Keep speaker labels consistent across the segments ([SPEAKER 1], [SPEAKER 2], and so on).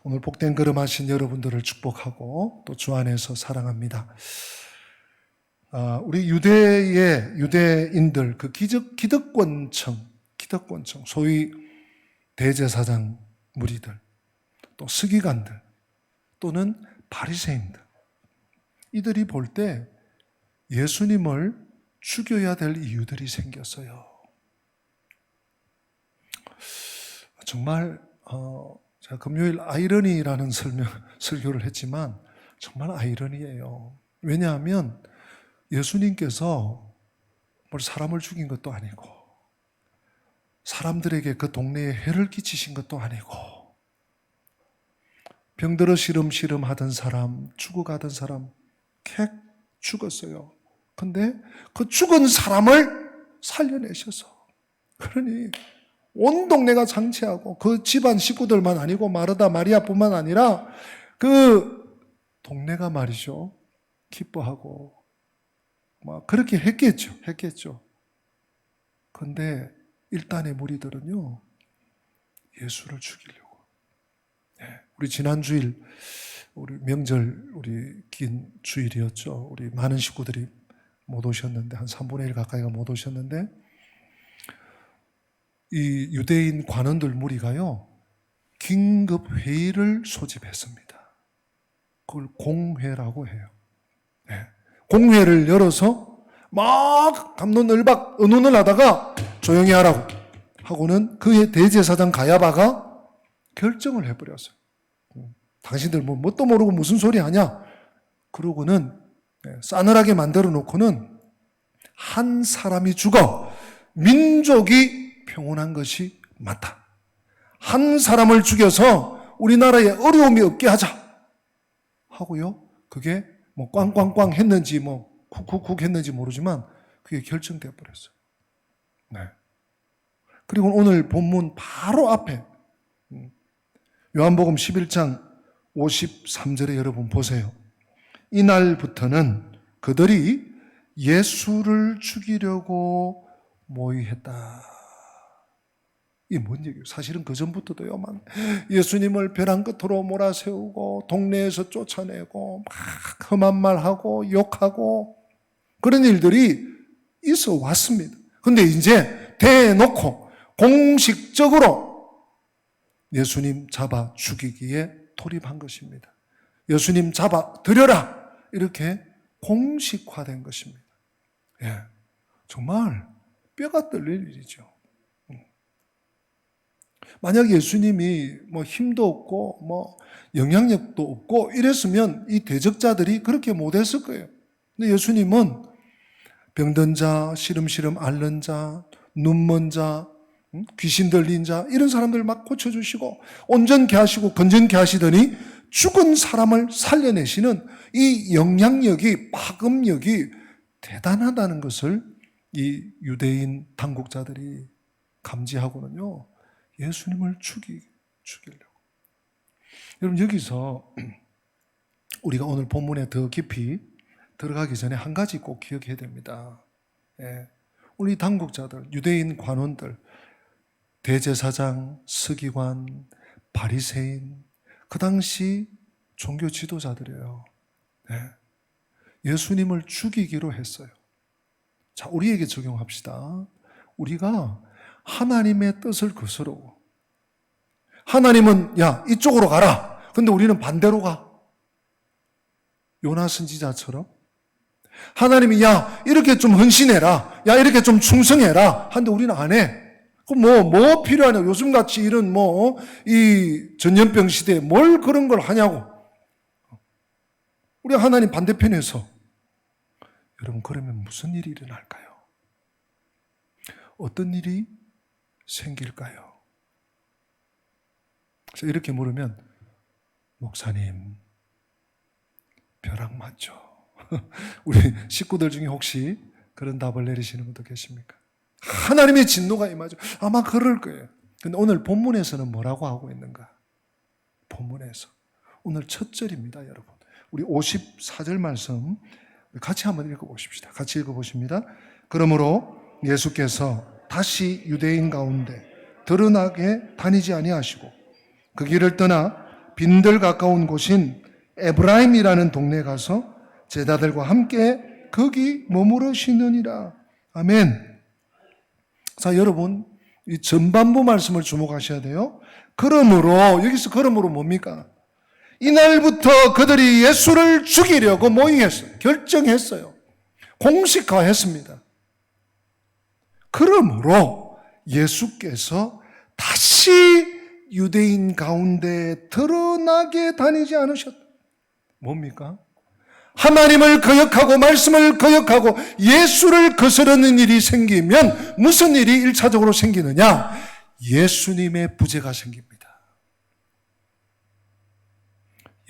[SPEAKER 1] 오늘 복된 걸음하신 여러분들을 축복하고 또 주 안에서 사랑합니다. 우리 유대인들 그 기득권층, 소위 대제사장 무리들, 또 서기관들, 또는 바리새인들, 이들이 볼 때 예수님을 죽여야 될 이유들이 생겼어요. 정말 제가 금요일 아이러니라는 설교를 했지만 정말 아이러니예요. 왜냐하면 예수님께서 사람을 죽인 것도 아니고 사람들에게 그 동네에 해를 끼치신 것도 아니고 병들어 시름시름 하던 사람, 죽어가던 사람 객 죽었어요. 근데 그 죽은 사람을 살려내셔서, 그러니 온 동네가 장치하고 그 집안 식구들만 아니고 마르다 마리아뿐만 아니라 그 동네가 말이죠, 기뻐하고 막 그렇게 했겠죠. 근데 일단의 무리들은요, 예수를 죽이려고. 우리 지난 주일, 우리 명절, 우리 긴 주일이었죠. 우리 많은 식구들이 못 오셨는데, 한 3분의 1 가까이가 못 오셨는데, 이 유대인 관원들 무리가요, 긴급 회의를 소집했습니다. 그걸 공회라고 해요. 공회를 열어서 막 갑론을박 의논을 하다가 조용히 하라고 하고는 그의 대제사장 가야바가 결정을 해버렸어요. 당신들 뭣도 모르고 무슨 소리 하냐? 그러고는 싸늘하게 만들어 놓고는 한 사람이 죽어 민족이 평온한 것이 맞다. 한 사람을 죽여서 우리나라에 어려움이 없게 하자 하고요. 그게 꽝꽝꽝 했는지 쿡쿡쿡 했는지 모르지만 그게 결정되어 버렸어요. 그리고 오늘 본문 바로 앞에 요한복음 11장 53절에 여러분 보세요. 이날부터는 그들이 예수를 죽이려고 모의했다. 이게 뭔 얘기예요? 사실은 그 전부터도요, 예수님을 벼랑 끝으로 몰아세우고 동네에서 쫓아내고 막 험한 말하고 욕하고 그런 일들이 있어 왔습니다. 근데 이제 대놓고 공식적으로 예수님 잡아 죽이기에 돌입한 것입니다. 예수님 잡아 들여라, 이렇게 공식화된 것입니다. 정말 뼈가 떨릴 일이죠. 만약 예수님이 힘도 없고 영향력도 없고 이랬으면 이 대적자들이 그렇게 못했을 거예요. 근데 예수님은 병든 자, 시름시름 앓는 자, 눈먼 자, 귀신 들린 자, 이런 사람들 막 고쳐주시고 온전케 하시고 건전케 하시더니 죽은 사람을 살려내시는 이 영향력이, 파급력이 대단하다는 것을 이 유대인 당국자들이 감지하고는요, 예수님을 죽이려고. 여러분, 여기서 우리가 오늘 본문에 더 깊이 들어가기 전에 한 가지 꼭 기억해야 됩니다. 우리 당국자들, 유대인 관원들, 대제사장, 서기관, 바리새인, 그 당시 종교 지도자들이에요. 예수님을 죽이기로 했어요. 자, 우리에게 적용합시다. 우리가 하나님의 뜻을 거스르고 하나님은 야, 이쪽으로 가라. 근데 우리는 반대로 가. 요나 선지자처럼 하나님이 야, 이렇게 좀 헌신해라. 야, 이렇게 좀 충성해라. 하는데 우리는 안 해. 그럼 뭐 필요하냐? 요즘같이 이런 이 전염병 시대에 뭘 그런 걸 하냐고. 우리 하나님 반대편에서. 여러분, 그러면 무슨 일이 일어날까요? 어떤 일이 생길까요? 그래서 이렇게 물으면, 목사님, 벼락 맞죠? 우리 식구들 중에 혹시 그런 답을 내리시는 분도 계십니까? 하나님의 진노가 임하죠. 아마 그럴 거예요. 근데 오늘 본문에서는 뭐라고 하고 있는가? 본문에서 오늘 첫 절입니다, 여러분. 우리 54절 말씀 같이 한번 읽어보십시다. 같이 읽어보십니다. 그러므로 예수께서 다시 유대인 가운데 드러나게 다니지 아니하시고 그 길을 떠나 빈들 가까운 곳인 에브라임이라는 동네에 가서 제자들과 함께 거기 머무르시느니라. 아멘. 자, 여러분, 이 전반부 말씀을 주목하셔야 돼요. 그러므로, 여기서 그러므로 뭡니까? 이날부터 그들이 예수를 죽이려고 모의했어요. 결정했어요. 공식화했습니다. 그러므로 예수께서 다시 유대인 가운데 드러나게 다니지 않으셨다. 뭡니까? 하나님을 거역하고 말씀을 거역하고 예수를 거스르는 일이 생기면 무슨 일이 1차적으로 생기느냐? 예수님의 부재가 생깁니다.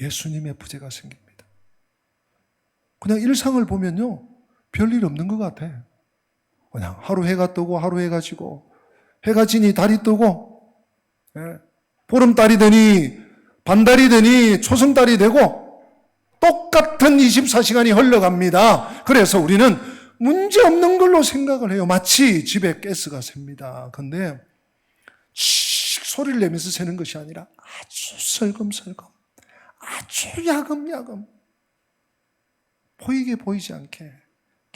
[SPEAKER 1] 예수님의 부재가 생깁니다. 그냥 일상을 보면요, 별일 없는 것 같아. 그냥 하루 해가 뜨고 하루 해가 지고, 해가 지니 달이 뜨고, 보름달이 되니 반달이 되니 초승달이 되고 똑같은 24시간이 흘러갑니다. 그래서 우리는 문제없는 걸로 생각을 해요. 마치 집에 가스가 셉니다. 근데 소리를 내면서 새는 것이 아니라 아주 설금설금, 아주 야금야금, 보이게 보이지 않게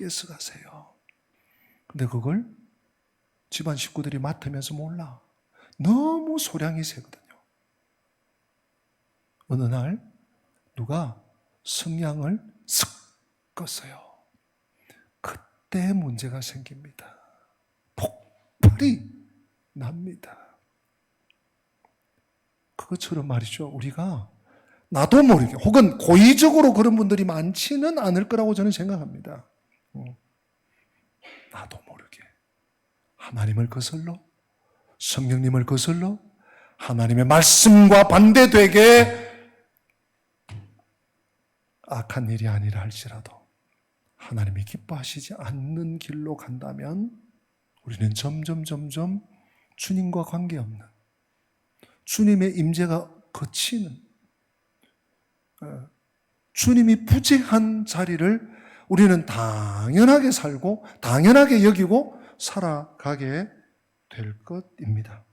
[SPEAKER 1] 가스가 새요. 근데 그걸 집안 식구들이 맡으면서 몰라. 너무 소량이 새거든요. 어느 날 누가 성냥을 슥 껐어요. 그때 문제가 생깁니다. 폭발이 납니다. 그것처럼 말이죠. 우리가 나도 모르게 혹은 고의적으로 그런 분들이 많지는 않을 거라고 저는 생각합니다. 나도 모르게 하나님을 거슬러, 성령님을 거슬러 하나님의 말씀과 반대되게 악한 일이 아니라 할지라도 하나님이 기뻐하시지 않는 길로 간다면 우리는 점점 주님과 관계없는, 주님의 임재가 거치는, 주님이 부재한 자리를 우리는 당연하게 살고 당연하게 여기고 살아가게 될 것입니다.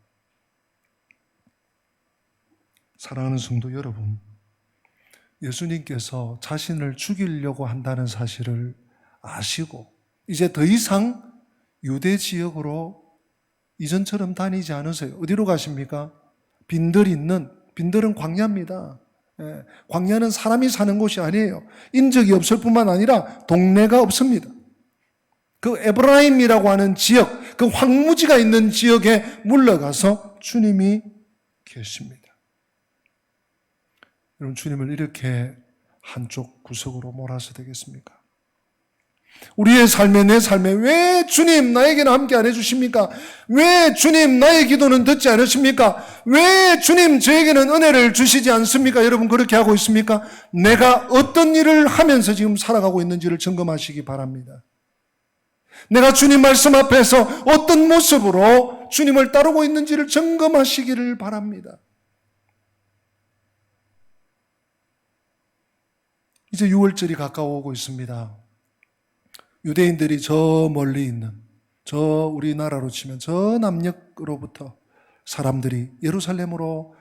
[SPEAKER 1] 사랑하는 성도 여러분, 예수님께서 자신을 죽이려고 한다는 사실을 아시고 이제 더 이상 유대 지역으로 이전처럼 다니지 않으세요. 어디로 가십니까? 빈들은 광야입니다. 광야는 사람이 사는 곳이 아니에요. 인적이 없을 뿐만 아니라 동네가 없습니다. 그 에브라임이라고 하는 지역, 그 황무지가 있는 지역에 물러가서 주님이 계십니다. 여러분, 주님을 이렇게 한쪽 구석으로 몰아서 되겠습니까? 우리의 삶에, 내 삶에 왜 주님 나에게는 함께 안 해주십니까? 왜 주님 나의 기도는 듣지 않으십니까? 왜 주님 저에게는 은혜를 주시지 않습니까? 여러분, 그렇게 하고 있습니까? 내가 어떤 일을 하면서 지금 살아가고 있는지를 점검하시기 바랍니다. 내가 주님 말씀 앞에서 어떤 모습으로 주님을 따르고 있는지를 점검하시기를 바랍니다. 이제 6월절이 가까워오고 있습니다. 유대인들이 저 멀리 있는, 저 우리나라로 치면 저 남녘으로부터 사람들이 예루살렘으로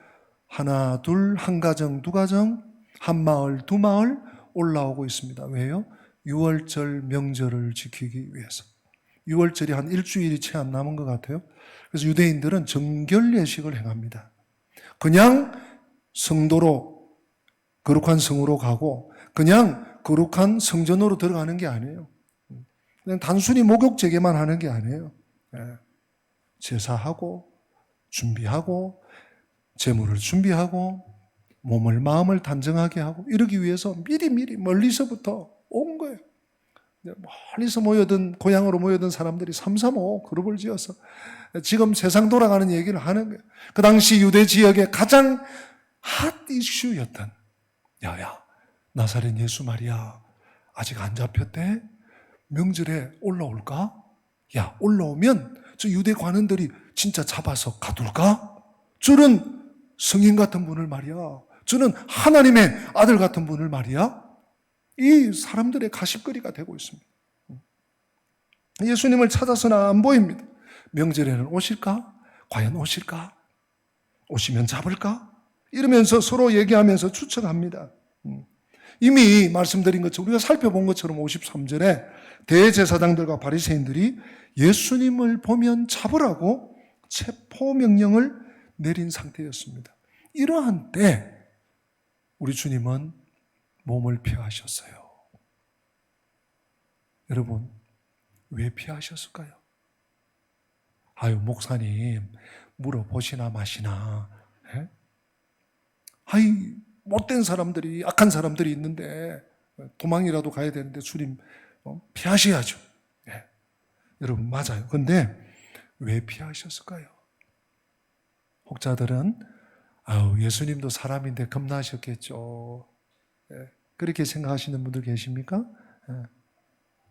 [SPEAKER 1] 하나, 둘, 한 가정, 두 가정, 한 마을, 두 마을 올라오고 있습니다. 왜요? 6월절 명절을 지키기 위해서. 6월절이 한 일주일이 채 안 남은 것 같아요. 그래서 유대인들은 정결 예식을 행합니다. 그냥 성도로, 거룩한 성으로 가고 그냥 거룩한 성전으로 들어가는 게 아니에요. 그냥 단순히 목욕 제게만 하는 게 아니에요. 제사하고 준비하고 제물을 준비하고 몸을 마음을 단정하게 하고 이러기 위해서 미리 멀리서부터 온 거예요. 멀리서 모여든, 고향으로 모여든 사람들이 335 그룹을 지어서 지금 세상 돌아가는 얘기를 하는 거예요. 그 당시 유대 지역의 가장 핫 이슈였던, 야야 나사렛 예수 말이야, 아직 안 잡혔대? 명절에 올라올까? 야, 올라오면 저 유대 관원들이 진짜 잡아서 가둘까? 저는 성인 같은 분을 말이야, 저는 하나님의 아들 같은 분을 말이야, 이 사람들의 가십거리가 되고 있습니다. 예수님을 찾아서는 안 보입니다. 명절에는 오실까? 과연 오실까? 오시면 잡을까? 이러면서 서로 얘기하면서 추측합니다. 이미 말씀드린 것처럼 우리가 살펴본 것처럼 53절에 대제사장들과 바리새인들이 예수님을 보면 잡으라고 체포명령을 내린 상태였습니다. 이러한 때 우리 주님은 몸을 피하셨어요. 여러분, 왜 피하셨을까요? 아유, 목사님, 물어보시나 마시나. 예? 아이, 못된 사람들이, 악한 사람들이 있는데 도망이라도 가야 되는데 주님 피하셔야죠. 예. 여러분, 맞아요. 근데 왜 피하셨을까요? 혹자들은 아유, 예수님도 사람인데 겁나셨겠죠. 예. 그렇게 생각하시는 분들 계십니까? 예.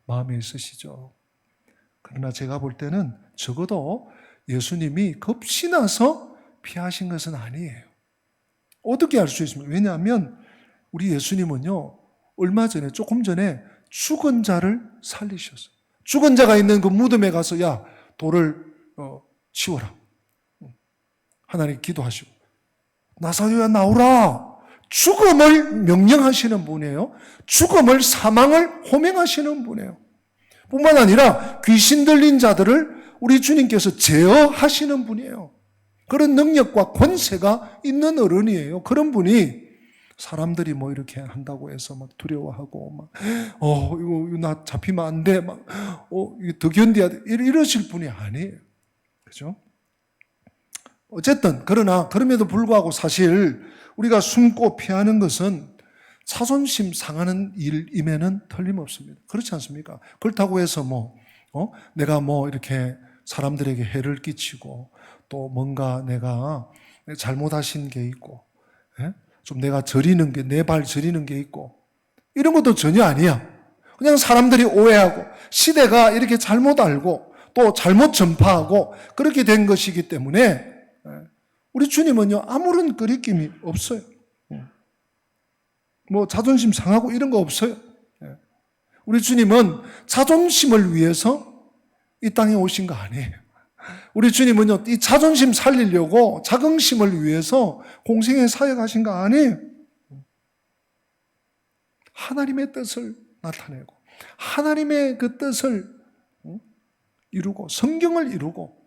[SPEAKER 1] 마음에 있으시죠. 그러나 제가 볼 때는 적어도 예수님이 겁신나서 피하신 것은 아니에요. 어떻게 알 수 있습니까? 왜냐하면 우리 예수님은요, 얼마 전에, 조금 전에 죽은 자를 살리셨어요. 죽은 자가 있는 그 무덤에 가서 야, 돌을 치워라. 하나님 기도하시고 나사로야 나오라. 죽음을 명령하시는 분이에요. 죽음을, 사망을 호명하시는 분이에요. 뿐만 아니라 귀신 들린 자들을 우리 주님께서 제어하시는 분이에요. 그런 능력과 권세가 있는 어른이에요. 그런 분이 사람들이 뭐 이렇게 한다고 해서 막 두려워하고 이거 나 잡히면 안 돼. 이거 더 견뎌야 돼. 이러실 분이 아니에요. 그죠? 어쨌든 그러나 그럼에도 불구하고 사실 우리가 숨고 피하는 것은 자존심 상하는 일임에는 틀림없습니다. 그렇지 않습니까? 그렇다고 해서 내가 이렇게 사람들에게 해를 끼치고 또 뭔가 내가 잘못하신 게 있고, 좀 내가 저리는 게, 내 발 저리는 게 있고, 이런 것도 전혀 아니야. 그냥 사람들이 오해하고, 시대가 이렇게 잘못 알고, 또 잘못 전파하고, 그렇게 된 것이기 때문에, 우리 주님은요, 아무런 거리낌이 없어요. 자존심 상하고 이런 거 없어요. 우리 주님은 자존심을 위해서 이 땅에 오신 거 아니에요. 우리 주님은요, 이 자존심 살리려고 자긍심을 위해서 공생에 사역하신 거 아니에요. 하나님의 뜻을 나타내고, 하나님의 그 뜻을 이루고, 성경을 이루고,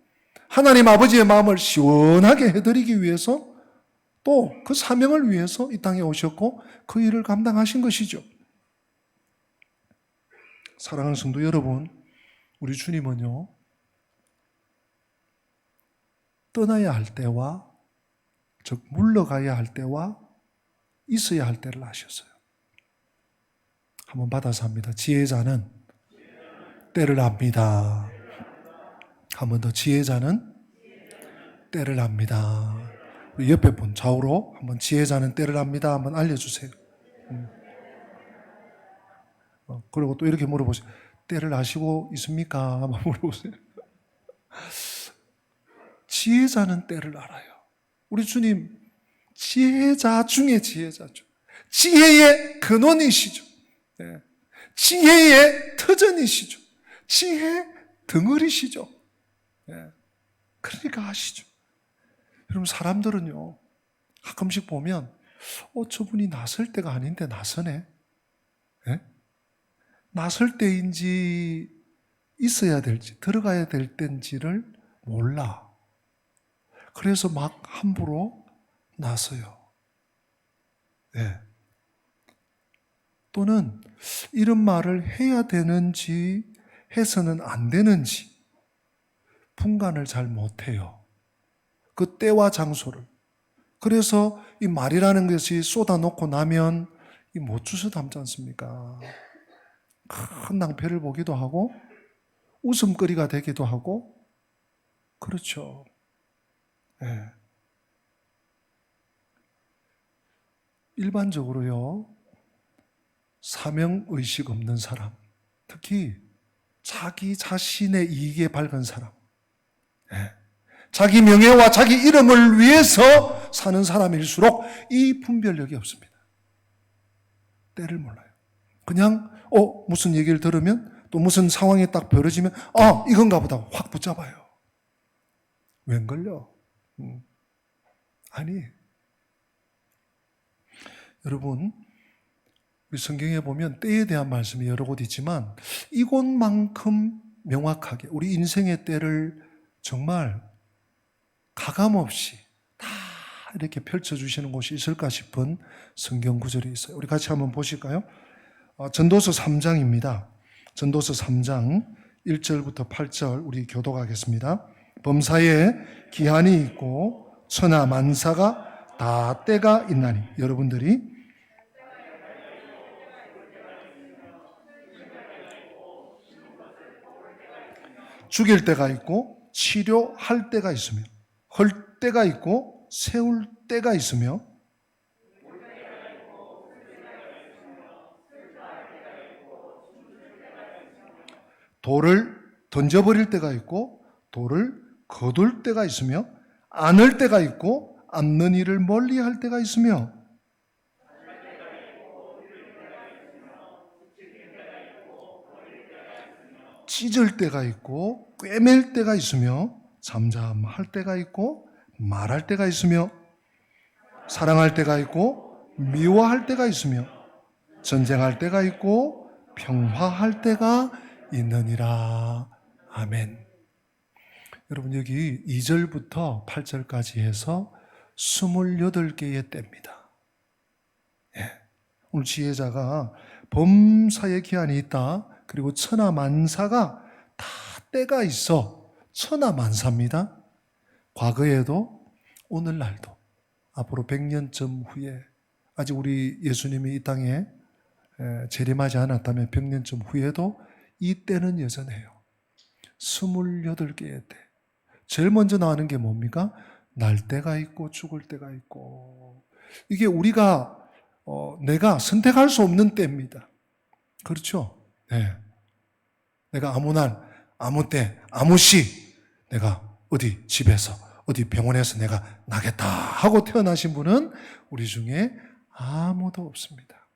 [SPEAKER 1] 하나님 아버지의 마음을 시원하게 해드리기 위해서 또 그 사명을 위해서 이 땅에 오셨고 그 일을 감당하신 것이죠. 사랑하는 성도 여러분, 우리 주님은요, 떠나야 할 때와, 즉 물러가야 할 때와 있어야 할 때를 아셨어요. 한번 받아서 합니다. 지혜자는 때를 압니다. 한 번 더, 지혜자는 때를 압니다. 우리 옆에 분 좌우로 한번 지혜자는 때를 압니다 한번 알려주세요. 그리고 또 이렇게 물어보세요. 때를 아시고 있습니까? 한번 물어보세요. 지혜자는 때를 알아요. 우리 주님 지혜자 중에 지혜자죠. 지혜의 근원이시죠. 네. 지혜의 터전이시죠. 지혜 덩어리시죠. 네. 그러니까 아시죠. 여러분, 사람들은요, 가끔씩 보면 저분이 나설 때가 아닌데 나서네. 네? 나설 때인지 있어야 될지 들어가야 될 때인지를 몰라. 그래서 막 함부로 나서요. 네. 또는 이런 말을 해야 되는지 해서는 안 되는지 분간을 잘 못해요. 그 때와 장소를. 그래서 이 말이라는 것이 쏟아놓고 나면 못 주워 담지 않습니까? 큰 낭패를 보기도 하고 웃음거리가 되기도 하고 그렇죠. 네. 일반적으로요, 사명의식 없는 사람, 특히 자기 자신의 이익에 밝은 사람, 네. 자기 명예와 자기 이름을 위해서 사는 사람일수록 이 분별력이 없습니다. 때를 몰라요. 그냥 무슨 얘기를 들으면 또 무슨 상황이 딱 벌어지면 이건가 보다 확 붙잡아요. 웬걸요? 아니, 여러분, 우리 성경에 보면 때에 대한 말씀이 여러 곳 있지만 이곳만큼 명확하게 우리 인생의 때를 정말 가감없이 다 이렇게 펼쳐주시는 곳이 있을까 싶은 성경 구절이 있어요. 우리 같이 한번 보실까요? 전도서 3장입니다. 전도서 3장 1절부터 8절 우리 교독하겠습니다. 범사에 기한이 있고 천하 만사가 다 때가 있나니. 여러분들이 죽일 때가 있고 치료할 때가 있으며 헐 때가 있고 세울 때가 있으며 돌을 던져버릴 때가 있고 돌을 거둘 때가 있으며 안을 때가 있고 안는 일을 멀리할 때가 있으며 찢을 때가 있고 꿰맬 때가 있으며 잠잠할 때가 있고 말할 때가 있으며 사랑할 때가 있고 미워할 때가 있으며 전쟁할 때가 있고 평화할 때가 있느니라. 아멘. 여러분 여기 2절부터 8절까지 해서 28개의 때입니다. 예. 오늘 지혜자가 범사의 기한이 있다. 그리고 천하만사가 다 때가 있어. 천하만사입니다. 과거에도 오늘날도 앞으로 100년쯤 후에 아직 우리 예수님이 이 땅에 재림하지 않았다면 100년쯤 후에도 이 때는 여전해요. 28개의 때. 제일 먼저 나오는 게 뭡니까? 날 때가 있고 죽을 때가 있고. 이게 우리가 내가 선택할 수 없는 때입니다. 그렇죠? 네. 내가 아무 날, 아무 때, 아무 시 내가 어디 집에서 어디 병원에서 내가 나겠다 하고 태어나신 분은 우리 중에 아무도 없습니다.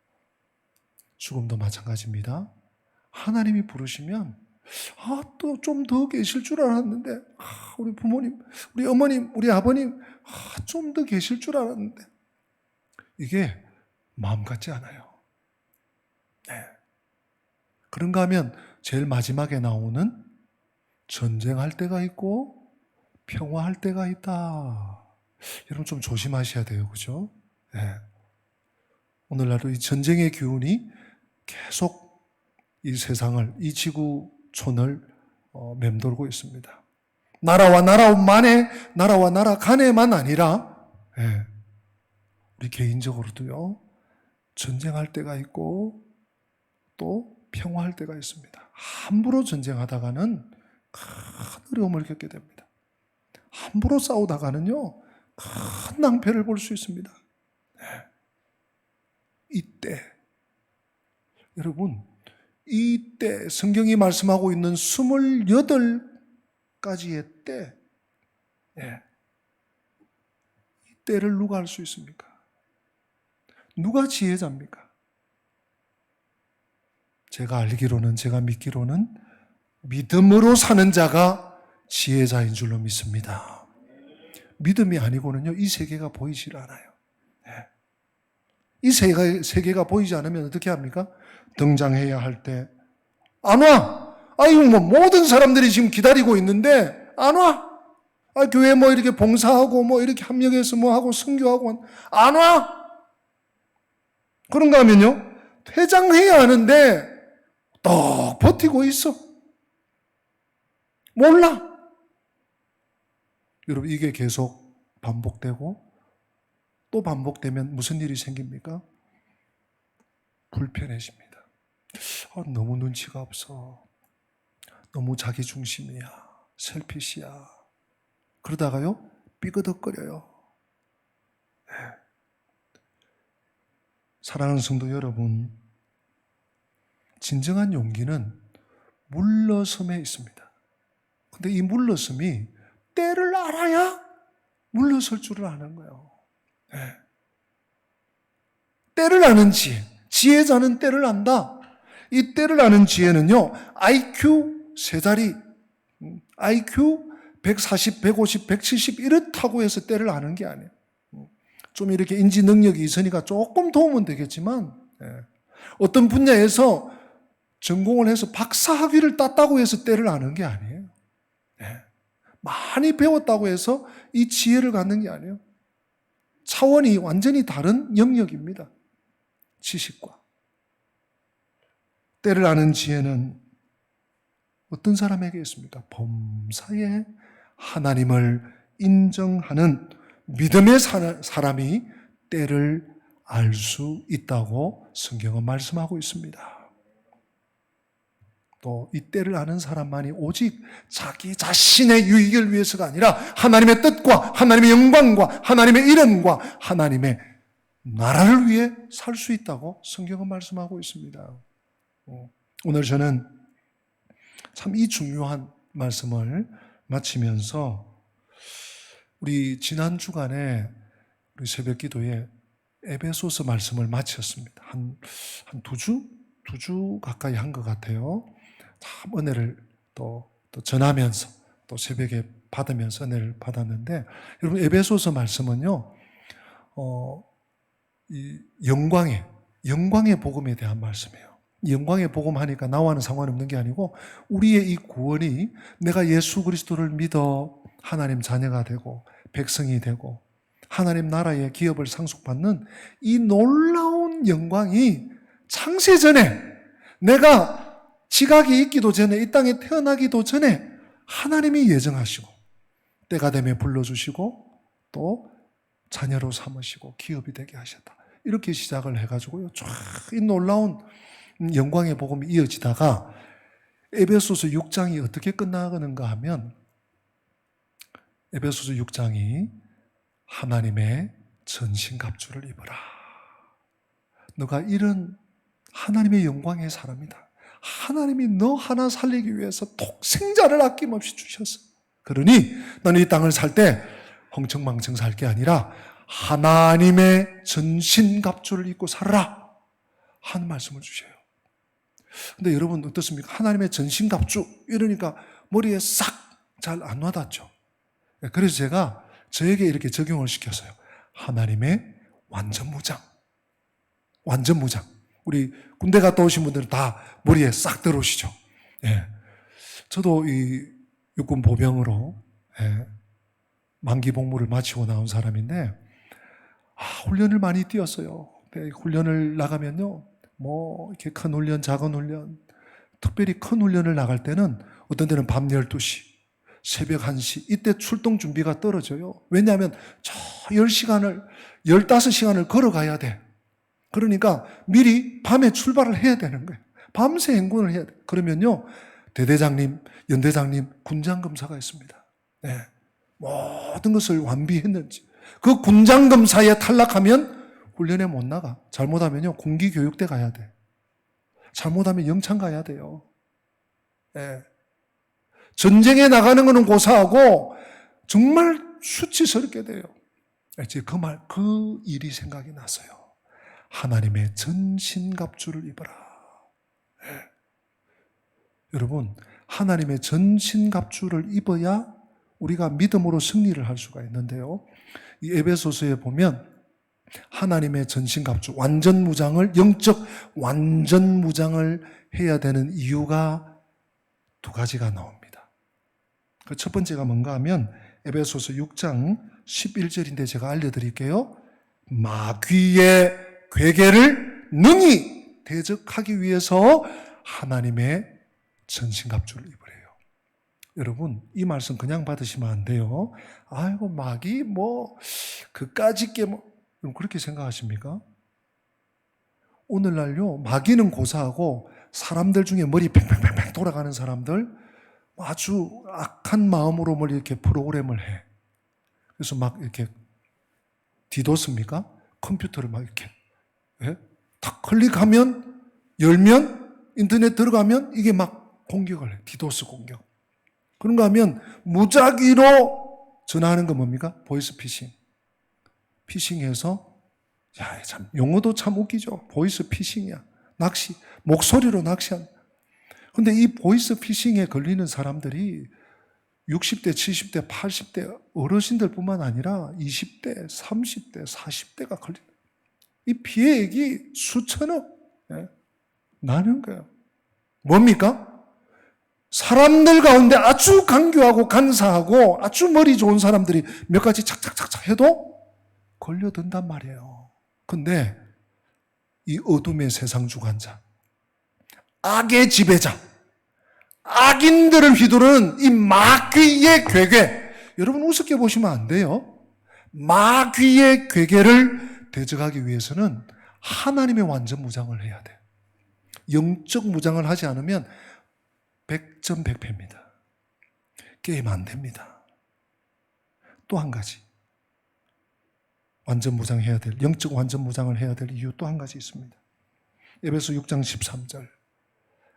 [SPEAKER 1] 죽음도 마찬가지입니다. 하나님이 부르시면 또 좀 더 계실 줄 알았는데 우리 부모님, 우리 어머님, 우리 아버님 좀 더 계실 줄 알았는데 이게 마음 같지 않아요. 네. 그런가 하면 제일 마지막에 나오는 전쟁할 때가 있고 평화할 때가 있다. 여러분 좀 조심하셔야 돼요. 그죠? 네. 오늘날도 이 전쟁의 기운이 계속 이 세상을, 이 지구촌을 맴돌고 있습니다. 나라와 나라 간에만 아니라 네. 우리 개인적으로도요. 전쟁할 때가 있고 또 평화할 때가 있습니다. 함부로 전쟁하다가는 큰 어려움을 겪게 됩니다. 함부로 싸우다가는요, 큰 낭패를 볼 수 있습니다. 네. 이때, 여러분, 이때 성경이 말씀하고 있는 28가지의 때, 네. 이 때를 누가 알 수 있습니까? 누가 지혜자입니까? 제가 알기로는, 제가 믿기로는 믿음으로 사는 자가 지혜자인 줄로 믿습니다. 믿음이 아니고는요, 이 세계가 보이질 않아요. 네. 이 세계가 보이지 않으면 어떻게 합니까? 등장해야 할 때, 안 와! 아이고, 모든 사람들이 지금 기다리고 있는데, 안 와! 교회 이렇게 봉사하고, 이렇게 합력해서 하고, 선교하고, 안 와! 그런가 하면요, 퇴장해야 하는데, 떡 버티고 있어. 몰라. 여러분 이게 계속 반복되고 또 반복되면 무슨 일이 생깁니까? 불편해집니다. 너무 눈치가 없어. 너무 자기중심이야. 셀피시야. 그러다가요 삐그덕거려요. 네. 사랑하는 성도 여러분, 진정한 용기는 물러섬에 있습니다. 근데 이 물러섬이 때를 알아야 물러설 줄을 아는 거예요. 네. 때를 아는 지혜. 지혜자는 때를 안다. 이 때를 아는 지혜는요, IQ 3자리, IQ 140, 150, 170 이렇다고 해서 때를 아는 게 아니에요. 좀 이렇게 인지 능력이 있으니까 조금 도움은 되겠지만, 어떤 분야에서 전공을 해서 박사 학위를 땄다고 해서 때를 아는 게 아니에요. 많이 배웠다고 해서 이 지혜를 갖는 게 아니에요. 차원이 완전히 다른 영역입니다. 지식과. 때를 아는 지혜는 어떤 사람에게 있습니까? 범사에 하나님을 인정하는 믿음의 사람이 때를 알 수 있다고 성경은 말씀하고 있습니다. 또 이 때를 아는 사람만이 오직 자기 자신의 유익을 위해서가 아니라 하나님의 뜻과 하나님의 영광과 하나님의 이름과 하나님의 나라를 위해 살 수 있다고 성경은 말씀하고 있습니다. 오늘 저는 참 이 중요한 말씀을 마치면서 우리 지난 주간에 우리 새벽 기도에 에베소서 말씀을 마쳤습니다. 한 두 주 가까이 한 것 같아요. 참 은혜를 또 전하면서 또 새벽에 받으면서 은혜를 받았는데, 여러분 에베소서 말씀은요, 이 영광의 복음에 대한 말씀이에요. 영광의 복음 하니까 나와는 상관없는 게 아니고 우리의 이 구원이 내가 예수 그리스도를 믿어 하나님 자녀가 되고 백성이 되고 하나님 나라의 기업을 상속받는 이 놀라운 영광이 창세전에 내가 지각이 있기도 전에 이 땅에 태어나기도 전에 하나님이 예정하시고 때가 되면 불러주시고 또 자녀로 삼으시고 기업이 되게 하셨다. 이렇게 시작을 해가지고요, 쫙 이 놀라운 영광의 복음이 이어지다가 에베소서 6장이 어떻게 끝나가는가 하면 에베소서 6장이 하나님의 전신갑주를 입어라. 너가 이런 하나님의 영광의 사람이다. 하나님이 너 하나 살리기 위해서 독생자를 아낌없이 주셨어. 그러니 너는 이 땅을 살 때 흥청망청 살 게 아니라 하나님의 전신갑주를 입고 살아라 하는 말씀을 주셔요. 근데 여러분 어떻습니까? 하나님의 전신갑주 이러니까 머리에 싹 잘 안 와닿죠. 그래서 제가 저에게 이렇게 적용을 시켰어요. 하나님의 완전무장. 완전무장. 우리 군대 갔다 오신 분들은 다 머리에 싹 들어오시죠. 예. 저도 이 육군 보병으로 만기 복무를 마치고 나온 사람인데, 훈련을 많이 뛰었어요. 훈련을 나가면요, 뭐 이렇게 큰 훈련, 작은 훈련, 특별히 큰 훈련을 나갈 때는 어떤 때는 밤 12시, 새벽 1시 이때 출동 준비가 떨어져요. 왜냐하면 저 10시간을 15시간을 걸어가야 돼. 그러니까 미리 밤에 출발을 해야 되는 거예요. 밤새 행군을 해야 돼. 그러면요, 대대장님, 연대장님, 군장검사가 있습니다. 네. 모든 것을 완비했는지. 그 군장검사에 탈락하면 훈련에 못 나가. 잘못하면요, 군기교육대 가야 돼. 잘못하면 영창 가야 돼요. 네. 전쟁에 나가는 것은 고사하고 정말 수치스럽게 돼요. 그 일이 생각이 났어요. 하나님의 전신갑주를 입어라. 네. 여러분, 하나님의 전신갑주를 입어야 우리가 믿음으로 승리를 할 수가 있는데요, 이 에베소서에 보면 하나님의 전신갑주, 완전무장을, 영적 완전무장을 해야 되는 이유가 두 가지가 나옵니다. 그 첫 번째가 뭔가 하면 에베소서 6장 11절인데 제가 알려드릴게요. 마귀의 괴계를 능히 대적하기 위해서 하나님의 전신갑주를 입으래요. 여러분, 이 말씀 그냥 받으시면 안 돼요. 아이고, 마귀 그까짓 게 여러분 그렇게 생각하십니까? 오늘날요, 마귀는 고사하고 사람들 중에 머리 팽팽팽팽 돌아가는 사람들 아주 악한 마음으로 뭘 이렇게 프로그램을 해. 그래서 막 이렇게 디도스입니까? 컴퓨터를 막 이렇게 탁 클릭하면, 열면, 인터넷 들어가면 이게 막 공격을 해. 디도스 공격. 그런가 하면 무작위로 전화하는 건 뭡니까? 보이스 피싱. 피싱해서, 참 용어도 참 웃기죠. 보이스 피싱이야. 낚시, 목소리로 낚시한. 근데 이 보이스 피싱에 걸리는 사람들이 60대, 70대, 80대 어르신들뿐만 아니라 20대, 30대, 40대가 걸리는 이 피해액이 수천억 나는 거예요. 뭡니까? 사람들 가운데 아주 간교하고 간사하고 아주 머리 좋은 사람들이 몇 가지 착착착착 해도 걸려든단 말이에요. 근데 이 어둠의 세상 주관자, 악의 지배자, 악인들을 휘두르는 이 마귀의 괴계, 여러분 우습게 보시면 안 돼요. 마귀의 괴계를 대적하기 위해서는 하나님의 완전 무장을 해야 돼요. 영적 무장을 하지 않으면 100점 100패입니다. 게임 안 됩니다. 또 한 가지, 완전 무장해야 될, 영적 완전 무장을 해야 될 이유 또 한 가지 있습니다. 에베소 6장 13절,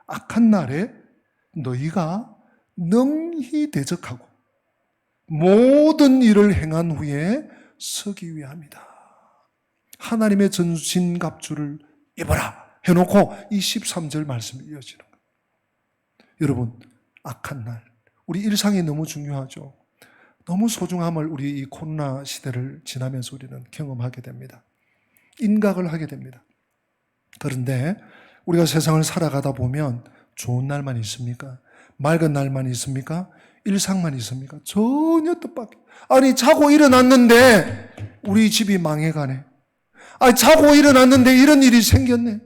[SPEAKER 1] 악한 날에 너희가 능히 대적하고 모든 일을 행한 후에 서기 위함이다. 하나님의 전신갑주를 입어라 해놓고 이 13절 말씀이 이어지는 거예요. 여러분, 악한 날, 우리 일상이 너무 중요하죠. 너무 소중함을 우리 이 코로나 시대를 지나면서 우리는 경험하게 됩니다. 인각을 하게 됩니다. 그런데 우리가 세상을 살아가다 보면 좋은 날만 있습니까? 맑은 날만 있습니까? 일상만 있습니까? 전혀 뜻밖의. 아니, 자고 일어났는데 우리 집이 망해가네. 아니, 자고 일어났는데 이런 일이 생겼네.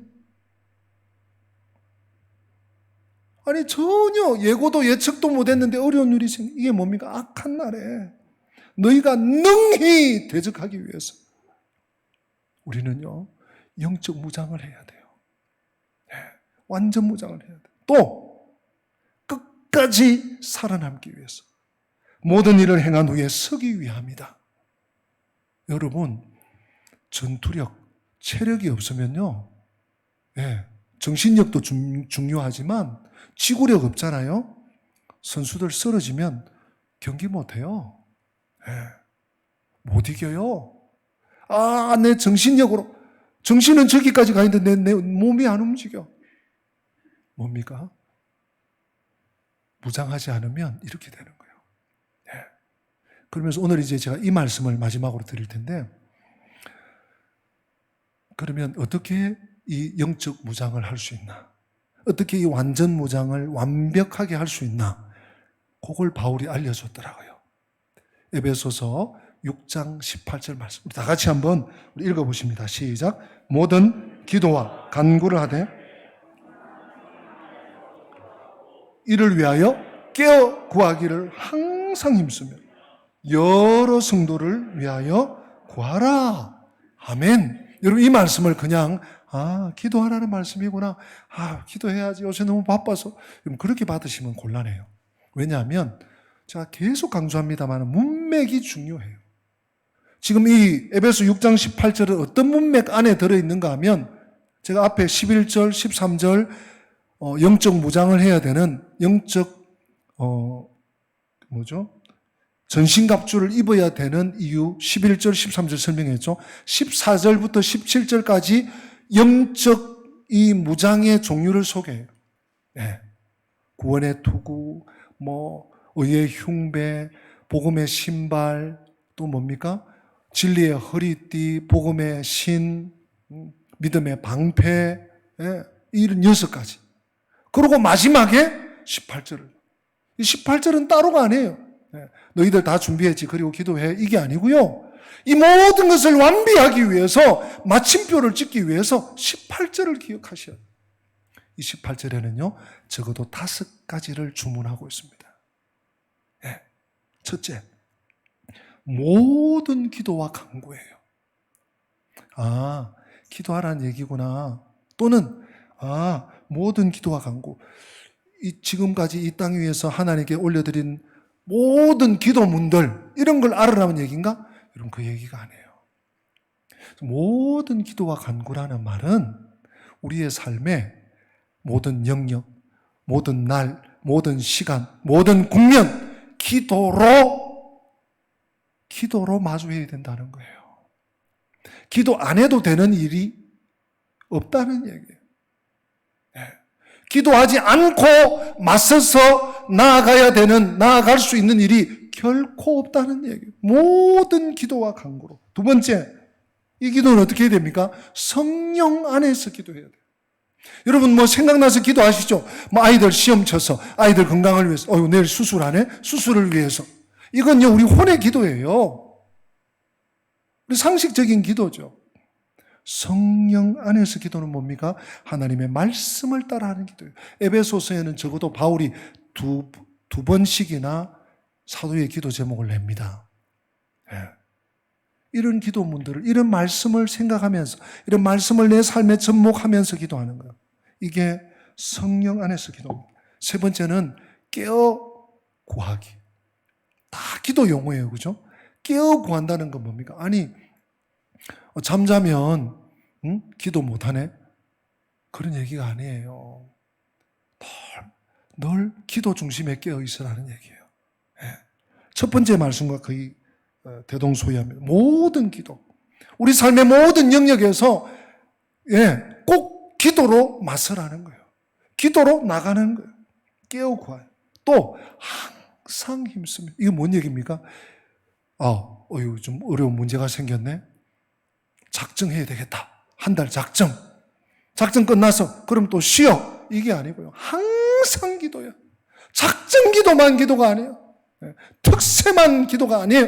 [SPEAKER 1] 아니, 전혀 예고도 예측도 못했는데 어려운 일이 생겨. 이게 뭡니까? 악한 날에 너희가 능히 대적하기 위해서 우리는요, 영적 무장을 해야 돼요. 네, 완전 무장을 해야 돼요. 또 끝까지 살아남기 위해서 모든 일을 행한 후에 서기 위함이다. 여러분, 전투력, 체력이 없으면요, 네, 정신력도 중요하지만 지구력 없잖아요. 선수들 쓰러지면 경기 못해요. 네, 못 이겨요. 아, 내 정신력으로, 정신은 저기까지 가 있는데 내 몸이 안 움직여. 뭡니까? 무장하지 않으면 이렇게 되는 거예요. 네. 그러면서 오늘 이제 제가 이 말씀을 마지막으로 드릴 텐데, 그러면 어떻게 이 영적 무장을 할 수 있나? 어떻게 이 완전 무장을 완벽하게 할 수 있나? 그걸 바울이 알려줬더라고요. 에베소서 6장 18절 말씀. 우리 다 같이 한번 읽어보십니다. 시작. 모든 기도와 간구를 하되 이를 위하여 깨어 구하기를 항상 힘쓰며 여러 성도를 위하여 구하라. 아멘. 여러분, 이 말씀을 그냥 기도하라는 말씀이구나. 기도해야지. 요새 너무 바빠서. 여러분, 그렇게 받으시면 곤란해요. 왜냐하면 제가 계속 강조합니다만 문맥이 중요해요. 지금 이 에베소 6장 18절은 어떤 문맥 안에 들어있는가 하면 제가 앞에 11절, 13절 영적 무장을 해야 되는 영적 전신갑주를 입어야 되는 이유 11절, 13절 설명했죠. 14절부터 17절까지 영적 이 무장의 종류를 소개해요. 네. 구원의 투구, 의의 흉배, 복음의 신발, 또 뭡니까? 진리의 허리띠, 복음의 신, 믿음의 방패, 이런 6가지. 그리고 마지막에 18절을. 이 18절은 따로가 아니에요. 너희들 다 준비했지, 그리고 기도해, 이게 아니고요. 이 모든 것을 완비하기 위해서, 마침표를 찍기 위해서 18절을 기억하셔야 돼요. 이 18절에는요, 적어도 5가지를 주문하고 있습니다. 첫째, 모든 기도와 간구예요. 기도하라는 얘기구나. 또는 모든 기도와 간구. 지금까지 이 땅 위에서 하나님께 올려드린 모든 기도문들, 이런 걸 알으라는 얘기인가? 여러분, 그 얘기가 아니에요. 모든 기도와 간구라는 말은 우리의 삶에 모든 영역, 모든 날, 모든 시간, 모든 국면, 기도로 마주해야 된다는 거예요. 기도 안 해도 되는 일이 없다는 얘기예요. 기도하지 않고 맞서서 나아가야 되는, 나아갈 수 있는 일이 결코 없다는 얘기예요. 모든 기도와 간구로. 두 번째, 이 기도는 어떻게 해야 됩니까? 성령 안에서 기도해야 돼요. 여러분 뭐 생각나서 기도하시죠? 뭐 아이들 시험 쳐서, 아이들 건강을 위해서, 내일 수술하네? 수술을 위해서. 이건요, 우리 혼의 기도예요. 우리 상식적인 기도죠. 성령 안에서 기도는 뭡니까? 하나님의 말씀을 따라하는 기도예요. 에베소서에는 적어도 바울이 두 번씩이나 사도의 기도 제목을 냅니다. 이런 기도문들을, 이런 말씀을 생각하면서, 이런 말씀을 내 삶에 접목하면서 기도하는 거예요. 이게 성령 안에서 기도입니다. 세 번째는 깨어 구하기. 다 기도 용어예요. 그죠? 깨어 구한다는 건 뭡니까? 아니, 잠자면 기도 못하네? 그런 얘기가 아니에요. 늘 기도 중심에 깨어 있으라는 얘기예요. 첫 번째 말씀과 거의 대동소이합니다. 모든 기도, 우리 삶의 모든 영역에서 꼭 기도로 맞서라는 거예요. 기도로 나가는 거예요. 깨어 구해요. 또 항상 힘씁니다. 이게 뭔 얘기입니까? 좀 어려운 문제가 생겼네. 작정해야 되겠다. 한 달 작정. 작정 끝나서 그럼 또 쉬어. 이게 아니고요. 항상 기도예요. 작정 기도만 기도가 아니에요. 특세만 기도가 아니에요.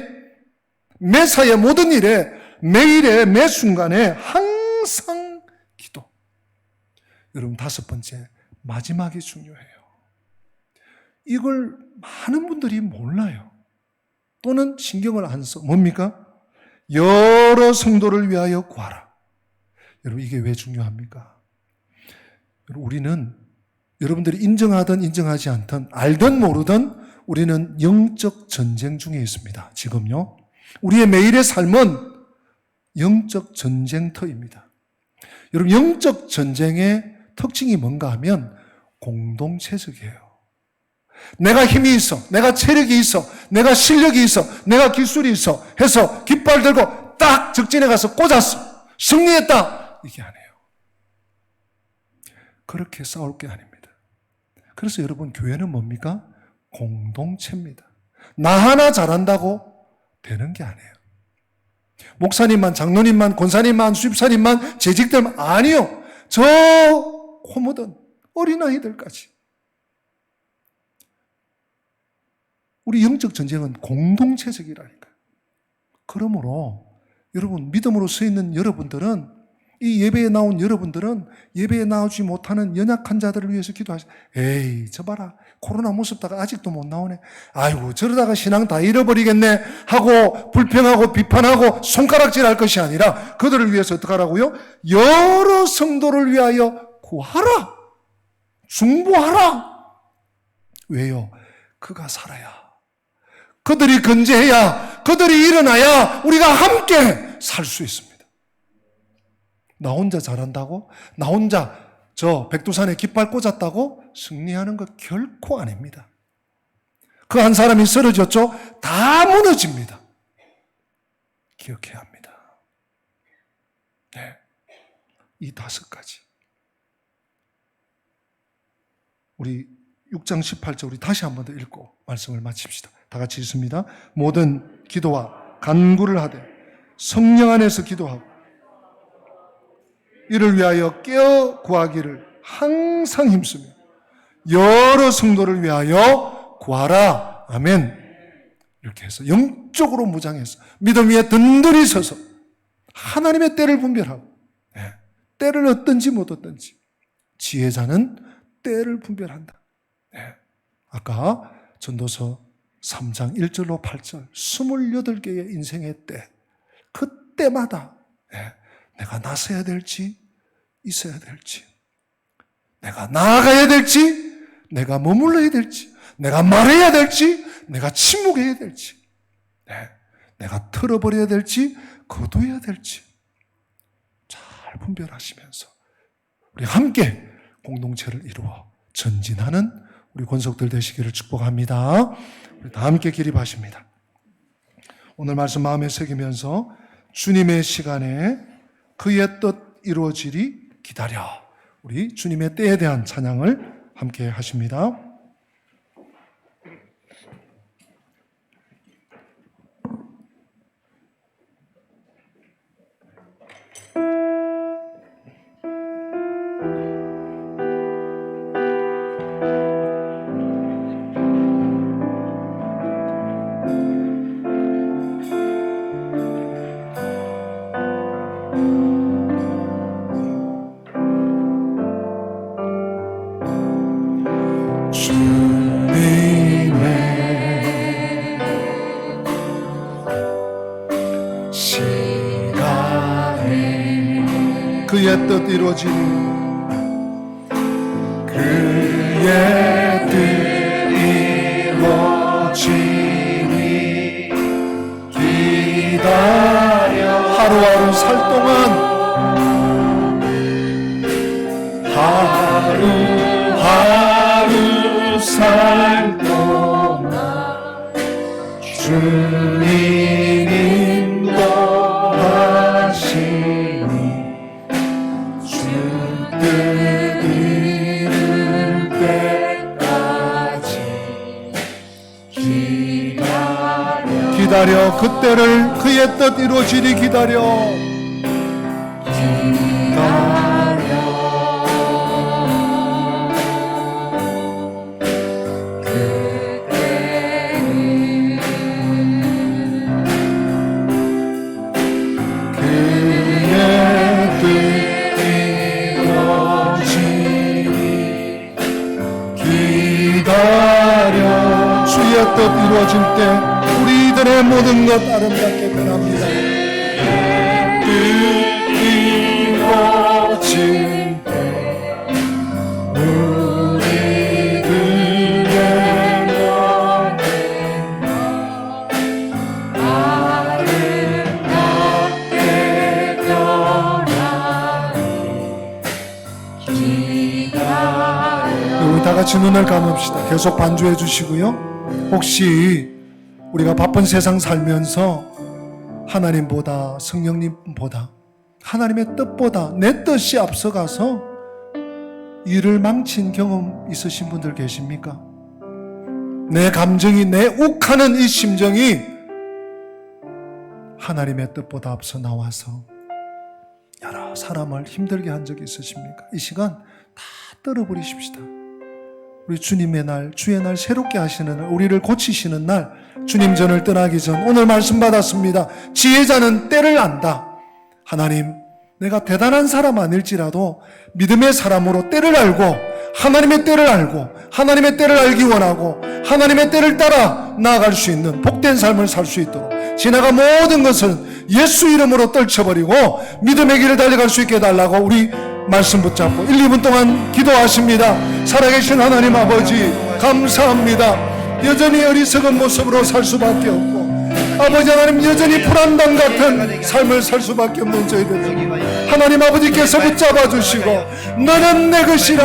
[SPEAKER 1] 매사의 모든 일에, 매일의 매 순간에 항상 기도. 여러분, 다섯 번째, 마지막이 중요해요. 이걸 많은 분들이 몰라요. 또는 신경을 안 써. 뭡니까? 여러 성도를 위하여 구하라. 여러분, 이게 왜 중요합니까? 우리는, 여러분들이 인정하든 인정하지 않든, 알든 모르든 우리는 영적 전쟁 중에 있습니다. 지금요. 우리의 매일의 삶은 영적 전쟁터입니다. 여러분, 영적 전쟁의 특징이 뭔가 하면 공동체적이에요. 내가 힘이 있어, 내가 체력이 있어, 내가 실력이 있어, 내가 기술이 있어 해서 깃발 들고 딱 적진에 가서 꽂았어. 승리했다. 이게 아니에요. 그렇게 싸울 게 아닙니다. 그래서 여러분, 교회는 뭡니까? 공동체입니다. 나 하나 잘한다고 되는 게 아니에요. 목사님만, 장로님만, 권사님만, 수집사님만, 재직들만, 아니요. 저 고모든 어린아이들까지. 우리 영적 전쟁은 공동체적이라니까요. 그러므로 여러분, 믿음으로 서 있는 여러분들은, 이 예배에 나온 여러분들은 예배에 나오지 못하는 연약한 자들을 위해서 기도하시죠. 에이, 저 봐라. 코로나 무섭다가 아직도 못 나오네. 아이고, 저러다가 신앙 다 잃어버리겠네 하고 불평하고 비판하고 손가락질 할 것이 아니라 그들을 위해서 어떻게 하라고요? 여러 성도를 위하여 구하라. 중보하라. 왜요? 그가 살아야, 그들이 건재해야, 그들이 일어나야 우리가 함께 살 수 있습니다. 나 혼자 잘한다고? 나 혼자 저 백두산에 깃발 꽂았다고 승리하는 것 결코 아닙니다. 그 한 사람이 쓰러졌죠? 다 무너집니다. 기억해야 합니다. 네. 이 다섯 가지. 우리 6장 18절 우리 다시 한 번 더 읽고 말씀을 마칩시다. 다 같이 읽습니다. 모든 기도와 간구를 하되 성령 안에서 기도하고 이를 위하여 깨어 구하기를 항상 힘쓰며 여러 성도를 위하여 구하라. 아멘. 이렇게 해서 영적으로 무장해서 믿음 위에 든든히 서서 하나님의 때를 분별하고, 때를 얻든지 못 얻든지 지혜자는 때를 분별한다. 아까 전도서 3장 1절로 8절 28개의 인생의 때, 그때마다 내가 나서야 될지 있어야 될지, 내가 나아가야 될지, 내가 머물러야 될지, 내가 말해야 될지, 내가 침묵해야 될지, 내가 털어버려야 될지, 거둬야 될지 잘 분별하시면서 우리 함께 공동체를 이루어 전진하는 우리 권속들 되시기를 축복합니다. 우리 다 함께 기립하십니다. 오늘 말씀 마음에 새기면서 주님의 시간에 그의 뜻 이루어지리 기다려, 우리 주님의 때에 대한 찬양을 함께 하십니다. 주님의 시간에 그의 뜻 이루어지니 그의 뜻 이루어지니 기다려 하루하루 살 동안 하루하루 살 동안 주님 인도하시니 주 뜻 이룰 때까지 기다려 그때를 그의 뜻 이루어지니 기다려 주의 뜻 이루어질 때 우리들의 모든 것 아름답게 변합니다. 뜻 이루어질 때 우리들의 모든 것 아름답게 변하리. 우리 다 같이 눈을 감읍시다. 계속 반주해 주시고요. 혹시 우리가 바쁜 세상 살면서 하나님보다 성령님보다 하나님의 뜻보다 내 뜻이 앞서가서 일을 망친 경험 있으신 분들 계십니까? 내 감정이 내 욱하는 이 심정이 하나님의 뜻보다 앞서 나와서 여러 사람을 힘들게 한 적이 있으십니까? 이 시간 다 떨어버리십시다. 우리 주님의 날, 주의 날 새롭게 하시는 날, 우리를 고치시는 날, 주님 전을 떠나기 전 오늘 말씀 받았습니다. 지혜자는 때를 안다. 하나님, 내가 대단한 사람 아닐지라도 믿음의 사람으로 때를 알고 하나님의 때를 알고 하나님의 때를 알기 원하고 하나님의 때를 따라 나아갈 수 있는 복된 삶을 살 수 있도록 지나가 모든 것은 예수 이름으로 떨쳐버리고 믿음의 길을 달려갈 수 있게 해달라고 우리 말씀 붙잡고 1, 2분 동안 기도하십니다. 살아계신 하나님 아버지 감사합니다. 여전히 어리석은 모습으로 살 수밖에 없고 아버지 하나님 여전히 불안당 같은 삶을 살 수밖에 없는 저희들 하나님 아버지께서 붙잡아 주시고 너는 내 것이라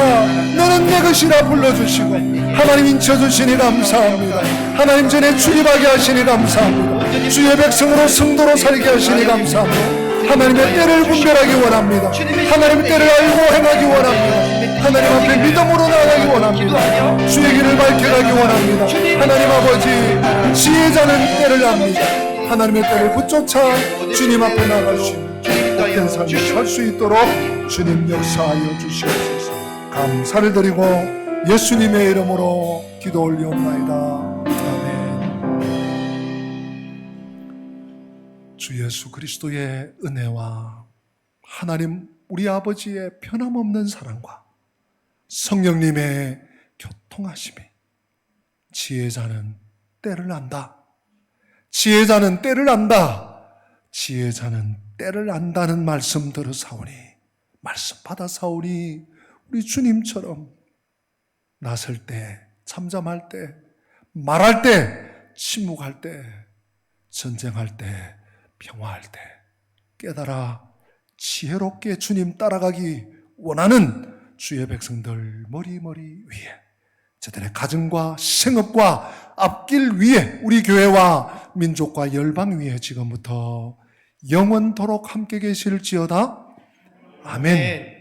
[SPEAKER 1] 너는 내 것이라 불러주시고 하나님 인쳐주시니 감사합니다. 하나님 전에 출입하게 하시니 감사합니다. 주의 백성으로 성도로 살게 하시니 감사합니다. 하나님의 때를 분별하기 원합니다. 하나님의 때를 알고 행하기 원합니다. 하나님 앞에 믿음으로 나아가기 원합니다. 주의 길을 밝혀가기 원합니다. 하나님 아버지 지혜자는 때를 압니다. 하나님의 때를 붙쫓아 주님 앞에 나아갈 수 있는 복된 삶을 살 수 있도록 주님 역사하여 주시옵소서. 감사를 드리고 예수님의 이름으로 기도 올리옵나이다. 아멘. 주 예수 그리스도의 은혜와 하나님 우리 아버지의 변함없는 사랑과 성령님의 교통하심이 지혜자는 때를 안다. 지혜자는 때를 안다. 지혜자는 때를 안다는 말씀 들으사오니 말씀 받아사오니 우리 주님처럼 나설 때, 잠잠할 때, 말할 때, 침묵할 때, 전쟁할 때, 평화할 때 깨달아 지혜롭게 주님 따라가기 원하는 주의 백성들 머리머리 위에 저들의 가정과 생업과 앞길 위에 우리 교회와 민족과 열방 위에 지금부터 영원토록 함께 계실지어다. 아멘.